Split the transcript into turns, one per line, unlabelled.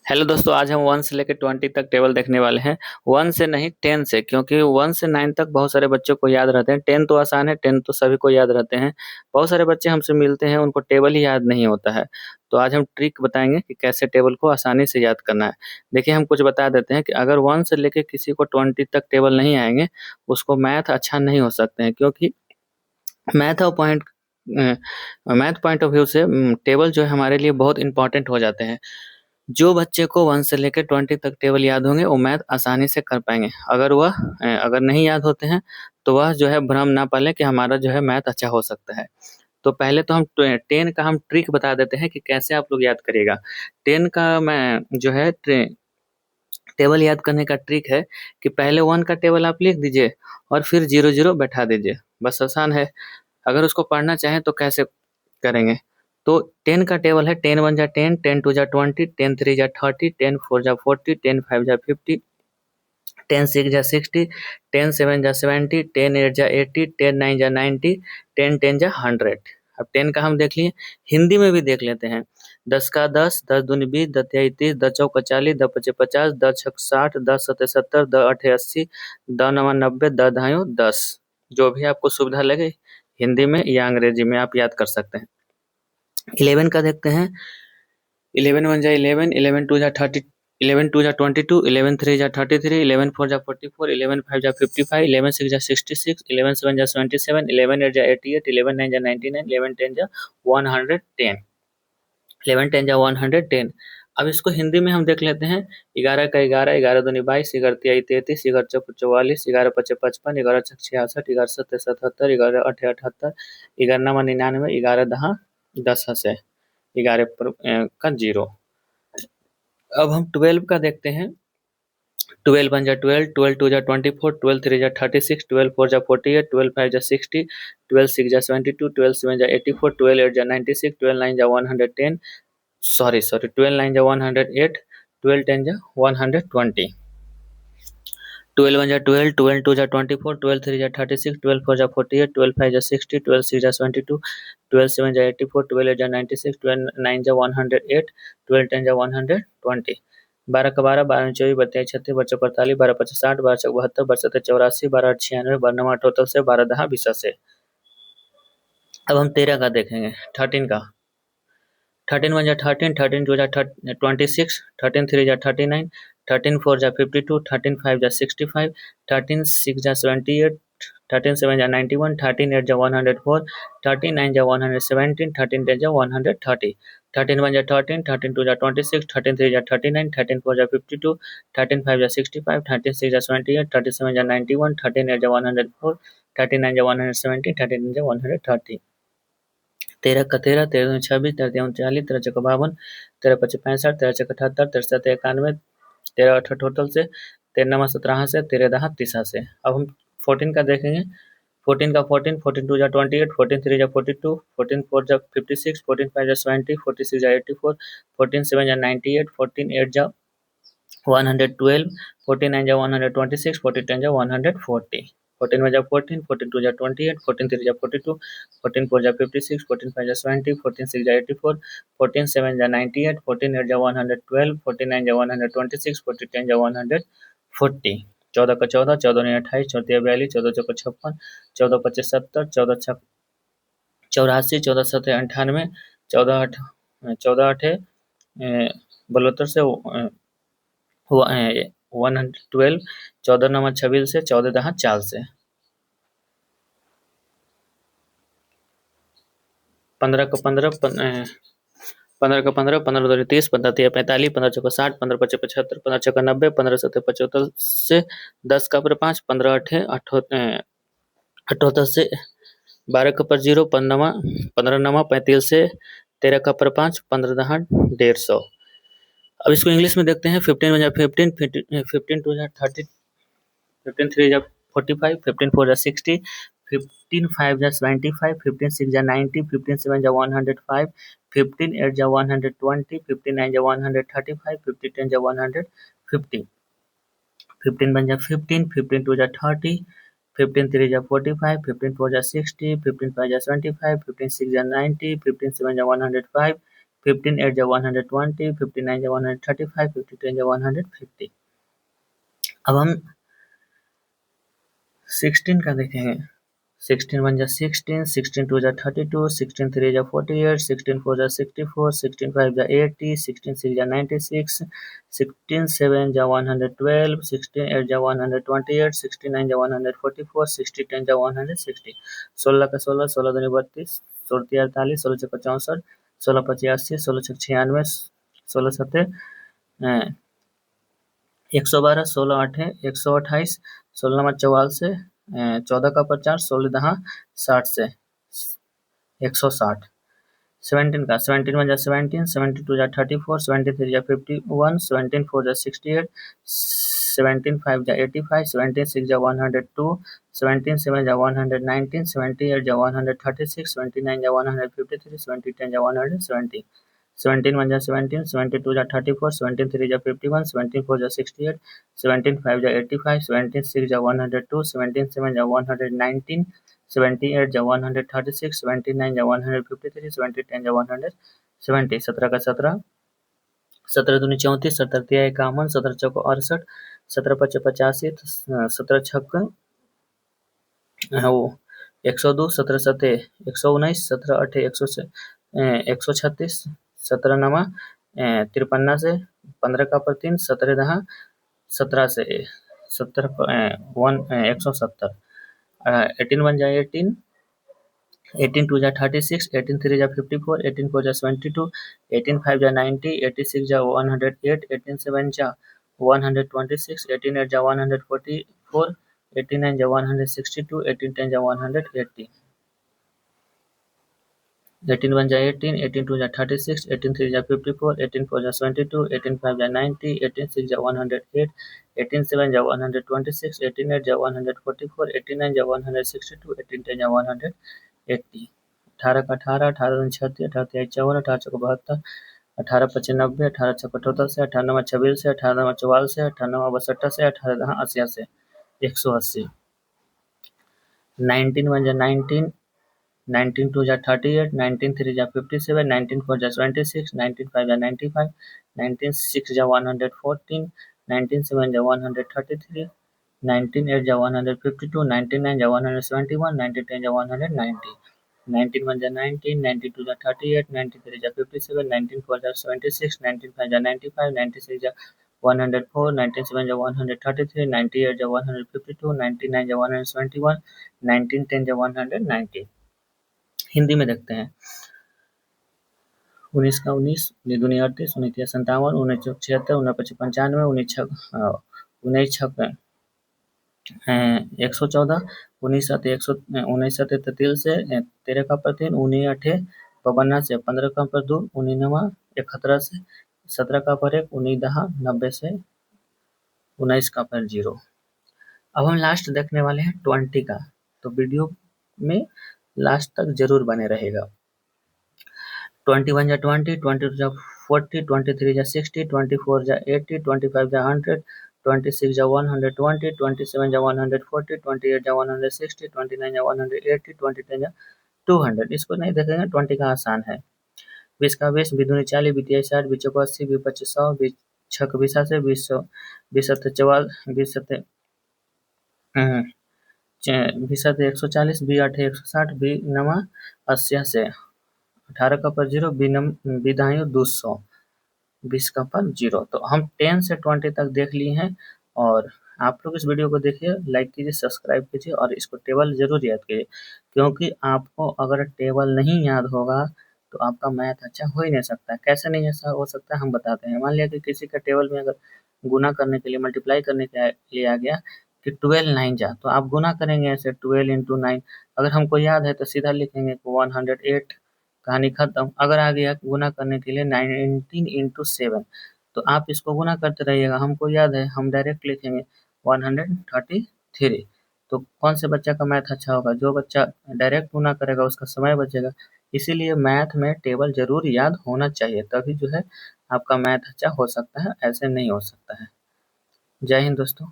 Hello दोस्तों, आज हम 1 से लेकर 20 तक टेबल देखने वाले हैं। 1 से नहीं, 10 से, क्योंकि 1 से 9 तक बहुत सारे बच्चों को याद रहते हैं। 10 तो आसान है, 10 तो सभी को याद रहते हैं। बहुत सारे बच्चे हमसे मिलते हैं, उनको टेबल ही याद नहीं होता है। तो आज हम ट्रिक बताएंगे कि कैसे टेबल को आसानी से याद करना है। देखिए, हम कुछ बता देते हैं कि अगर 1 से लेकर किसी को 20 तक टेबल नहीं आएंगे, उसको मैथ अच्छा नहीं हो सकते हैं, क्योंकि मैथ और point math point of view से टेबल जो है हमारे लिए बहुत इंपॉर्टेंट हो जाते हैं। जो बच्चे को 1 से लेकर 20 तक टेबल याद होंगे, वो मैथ आसानी से कर पाएंगे। अगर नहीं याद होते हैं, तो वह जो है भ्रम ना पाले कि हमारा जो है मैथ अच्छा हो सकता है। तो पहले तो हम 10 का हम ट्रिक बता देते हैं कि कैसे आप लोग याद करिएगा। 10 का मैं जो है टेबल याद करने का ट्रिक है कि पहले 1 का टेबल आप लिख दीजिए और फिर 0 0 बैठा दीजिए। बस आसान है। अगर उसको पढ़ना चाहें तो कैसे करेंगे? तो 10 का टेबल है 10 1 जा 10, 10 2 जा 20, 10 3 जा 30, 10 4 जा 40, 10 5 जा 50, 10 6 जा 60, 10 7 जा 70, 10 8 जा 80, 10 9 जा 90, 10 10 जा 100। अब 10 का हम देख लिए, हिंदी में भी देख लेते हैं। 10 का 10, 10 दूनी 20, 10 तिहाई 30, 10 चौका 40, 10 पचे 50, 10 छक 60, 10 सत्ते 70, 10 अठे 80, 10 नवा 90, 10 दहाइयों 10। जो भी आपको सुविधा लगे, हिंदी में या अंग्रेजी में आप याद कर सकते हैं। 11 का देखते हैं। 11 1 जा 11, 11 2 जा 30, 11 2 जा 22, 11 3 जा 33, 11 4 जा 44, 11 5 जा 55, 11 6 जा 66, 11 7 जा 77, 11 8 जा 88, 11 9 जा 99, 11 10 जा 110, 11 10 जा 110। अब इसको हिंदी में हम देख लेते हैं। 11 का 11, 11 दूनी 22, 11 तिहाई 33, 11 चौक 44, 11 पचे 55, 11 छक 66, 11 सत्ते 77, 11 अठे 78, 11 नवा 99, 11 दहा 10 हसे, 11 का 0। अब हम 12 का देखते हैं। 12 1 जा 12, 12 2 जा 24, 12 3 जा 36, 12 4 जा 48, 12 5 जा 60, 12 6 जा 72, 12 7 जा 84, 12 8 जा 96, 12 9 जा 110, सॉरी 12 9 जा 108, 12 10 जा 120, 12 1 जा 12, 12 2 जा 24, 12 3 जा 36, 12 4 जा 48, 12 5 जा 60, 12 6 जा 72, 12 7 जा 84, 12 8 जा 96, 12 9 जा 108, 12 10 जा 120, 12 का 12, 12 24, 32 36, 12 चौक 48, 12 पचास 60, 12 चौक 72, 12 सत्तर 84, 12 आठ 96, 12 नवा टोटल से 12 दहा 20 से। अब हम 13 का देखेंगे। 13 का 13 1 जा 13, 13 2 जा 26, 13 3 जा 39, 13 4 जा 52, 13 5 जा 65, 13 6 जा 78, 13 7 जा 91, 13 8 जा 104, 13 9 जा 117, 13 10 जा 130, 13 1 जा 13, 13 2 जा 26, 13 3 जा 39, 13 4 जा 52, 13 5 जा 65, 13 6 जा 78, 37 जा 91, 13 8 जा 104, 39 जा 117, 13 जा 130, 13 का 13, 13 दूनी 26, 13 तिहाई 39, 13 चौका 52, 13 पचे 65, 13 छक्का 78, 13 सत्ते 91, 13 अठा टोटल से, 13 नवा 17 से, 13 दहा 30 से। अब हम 14 का देखेंगे। 14 का 14, 14 2 जा 28, 14 3 जा 42, 14 4 जा 56, 14 5 जा 70, 46 जा 84, 14 7 जा 98, 14 8 जा 112, 14 9 जा 126, 14 10 जा 140, 14 1 जा 14, 14 2 जा 28, 14 3 जा 42, 14 4 जा 56, 14 5 जा 70, 14 6 जा 84, 14 7 जा 98, 14 8 जा 112, 14 9 जा 126, 14 10 जा 140, 14 का 14, 14 9 28, 14 42, 14 चौका 56, 14 पच्चीस 70, 14 छक 84, 14 सत्ते 98, 14 आठ 14 आठे 72 से 112, 14 नवा 26 से, 14 दहा 4 से, 15 का 15, 15 का 15, 15 दो 30, 15 तिया 45, 15 चौका 60, 15 पचे 75, 15 चौका 90, 15 सत्ते 75 से, 10 का पर 5, 15 अठे 78 से, 12 का पर 0, 15 नवा 35 से, 13 का पर 5, 15 दहा 150। अब इसको इंग्लिश में देखते हैं। 15 1 जा 15, 15 2 जा 30, 15 3 जा 45, 15 4 जा 60, 15 5 जा 75, 15 6 जा 90, 15 7 जा 105, 15 8 जा 120, 15 9 जा 135, 15 10 जा 150, 15 1 जा 15, 15 2 जा 30, 15 3 जा 45, 15 4 जा 60, 15 5 जा 75, 15 6 जा 90, 15 7 जा 105, 15 8 जा 120, 59 जा 135, 52 जा 150। अब हम 16 का देखेंगे। 16 1 जा 16, 16 2 जा 32, 16 3 जा 48, 16 4 जा 64, 16 5 जा 80, 16 6 जा 96, 16 7 जा 112, 16 8 जा 128, 69 जा 144, 60 10 जा 160। 16 का 16, 16 दूनी 32, 16 48, 16 चौका 64, 16 85, 16 छक 96, 16 सत्ते 112, 16 आठे 128, 16 नंबर 44, 14 का 50, 16 दहा 60 से 160। 17 का 17 1 जा 17, 17 2 जा 34, 17 3 जा 51, 17 4 जा 68, 17 5 जा 85, 17 6 जा 102, 17 7 जा 119, 78 जा 136, 79 जा 153, 70 10 जा 170। 17 1 जा 17, 72 जा 34, 17 3 जा 51, 17 4 जा 68, 17 5 जा 85, 17 6 जा 102, 17 7 जा 119, 78 जा 136, 79 जा 153, 70 10 जा 170। 17 का 17, 17 दूनी 34, 17 तिया 51, 17 चौको 68, 17 पचे 85, 17 छक वो 102, 17 सते 119, 17 अठे 136, 17 नमा 53 से 15 का पर 3, 17 दहा 17 से 170। 18 1 जा 18, 18 2 जा 36, 18 3 जा 54, 18 4 जा 72, 18 5 जा 90, 86 जा 108, 18 7 जा 126, 18 8 जा 144, 89 जा 162, 18 10 जा 180। 18 1 जा 18, 18 2 जा 36, 18 3 जा 54, 18 4 जा 72, 18 5 जा 90, 18 6 जा 108, 18 7 जा 126, 18 8 जा 144, 89 जा 162, 18 10 जा 180। 18 का 18, 18 दूनी 36, 18 तिया 54, 18 चौको 72, 18 पचे 90, 18 छक 78 से, 18 नवा 26 से, 18 नवा 44 से, 18 नवा 62 से, 18 दहा 80 से 180। 19 1 जा 19, 19 2 जा 38, 19 3 जा 57, 19 4 जा 26, 19 5 जा 95, 19 6 जा 114, 19 7 जा 133, 19 8 जा 152, 19 9 जा 171, 19 10 जा 190। 19 1 जा 19, 19 2 जा 38, 19 3 जा 57, 19 4 जा 76, 19 5 जा 95, 96 जा 104, 97 जा 133, 98 जा 152, 99 जा 171, 19 10 जा 190। हिंदी में देखते हैं। 19 का 19, 19 दूनी 38, 19 तिया 57, 19 चौक 76, 19 पचे 95, 19 छक 114, 19 साते 19 साते 33 से 13 का पर 3, 19 अठे 52 से 15 का पर 2, 19 नवा 71 से 17 का पर 1, 19 दहा 90 से 19 का पर 0। अब हम लास्ट देखने वाले हैं 20 का, तो वीडियो में लास्ट तक जरूर बने रहेगा। 21 जा 20, 22 जा 40, 23 जा 60, 24 जा 80, 25 जा 100, 26 जा 120, 27 जा 140, 28 जा 160, 29 जा 180, 20 जा 200। इसको नहीं देखेंगे, 20 का आसान है। 20 का 20, 20 दूनी 40, 20 तिया 60, 20 चौको 80, 20 पचे 100, 20 छक 20 से 20 सत्ते 44, 20 सत्ते 20 सत्ते 140, 20 आठे 160, 20 नवा 80 से 18 का पर 0, बिदायो 200, 20 का पर 0। तो हम 10 से 20 तक देख लिए हैं, और आप लोग इस वीडियो को देखिए, लाइक कीजिए, सब्सक्राइब कीजिए, और इसको टेबल जरूर याद कीजिए, क्योंकि आपको अगर टेबल नहीं याद होगा तो आपका मैथ अच्छा हो ही नहीं सकता। कैसे नहीं ऐसा हो सकता है हम बताते हैं। मान लिया कि किसी का टेबल में अगर गुना करने के लिए, मल्टीप्लाई करने के लिए आ गया कि 12 9 जा, तो आप गुना करेंगे ऐसे 12 × 9। अगर हमको याद है तो सीधा लिखेंगे 108, कहानी खत्म। अगर आ गया गुना करने के लिए 19 × 7, तो आप इसको गुना करते रहिएगा। हमको याद है, हम डायरेक्ट लिखेंगे 133। तो कौन से बच्चा का मैथ अच्छा होगा? जो बच्चा डायरेक्ट गुना करेगा उसका समय बचेगा। इसीलिए मैथ में टेबल जरूर याद होना चाहिए, तभी जो है आपका मैथ अच्छा हो सकता है, ऐसे नहीं हो सकता है। जय हिंद दोस्तों।